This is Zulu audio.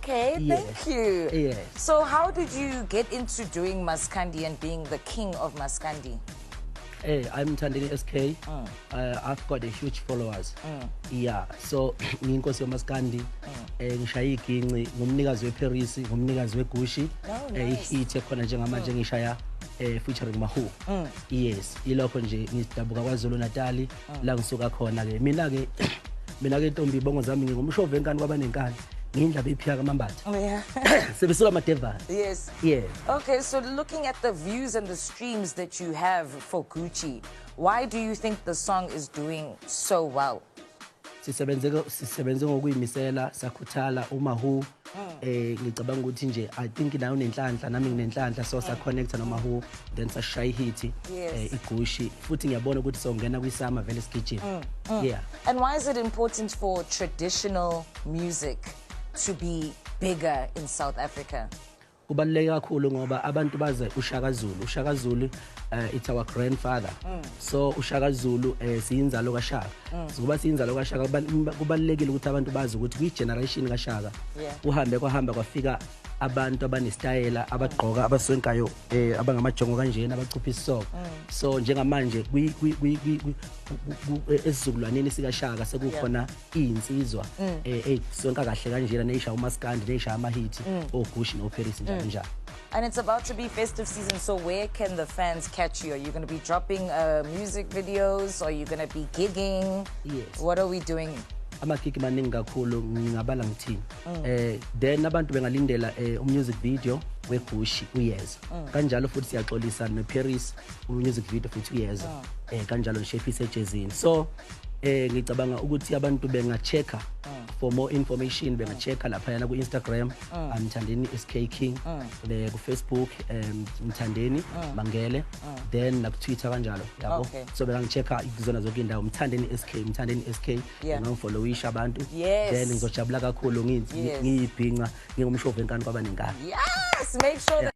Okay, Yes. thank you. Yes. So how did you get into doing Maskandi and being the king of Maskandi? Hey, I'm Thandeni SK. I've got a huge followers. Yeah, so ngiyinkosi yomaskandi. Ngishaya iginci ngumnikazi weParis, ngumnikazi weGushi. Ihit ekhona njengamanje ngishaya featuring Mahu. Yes, ilokho nje ngidabuka kwaZulu Natal la ngisuka khona ke. Mina ke Ntombi bongo zami ngingumshove enkani kwabanenkani. Ngindlaba iphiya kaMambatha. Yeah. Sebesuka Madeva. Yes. Yeah. Okay, so looking at the views and the streams that you have for Gucci, why do you think the song is doing so well? Sisebenze ngokuyimisela sakhuthala uMahu ngicabanga ukuthi nje I think nayo nenhlanhla nami nginenhlanhla so sa connect noMahu then sashaya hit iGushi futhi ngiyabona ukuthi songena kwisama vele sigijima. Yeah. And why is it important for traditional music to be bigger in South Africa? Kubaluleke kakhulu ngoba abantu baze uShaka Zulu it's our grandfather. So uShaka Zulu siyinzalo kaShaka. Kuba siyinzalo kaShaka kubalulekile ukuthi abantu bazi ukuthi kwi generation kaShaka kwahamba kwafika abantu abanestyle abagqoka abaswenkayo abangamajongo kanjena abachupha isoko. So njengamanje esizukulwaneni sikaShaka sekukhona insizwa sonka kahle kanjena neyisha uMaskandi neyisha amahit oGushi noParis njalo. And it's about to be festive season, so where can the fans catch you? Are you going to be dropping music videos? Are you going to be gigging? Yes. What are we doing? Amagigi maningi kakhulu ngingabala ngithini then abantu bengalindela music video weGushi uyeza kanjalo futhi siyaxolisa neParis music video futhi uyeza kanjalo nishefise ejezini so ngicabanga ukuthi abantu bengachecka for more information bengachecka lapha yana ku Instagram Umthandeni SK King ku Facebook Umthandeni Mangele then na ku Twitter kanjalo yabo so bengangichecka izona zonke indawo Umthandeni SK ngangfollowisha abantu then ngizojabula kakhulu ngiyibhinqa ngingumshove enkani kwabanenkani. Yes, make sure that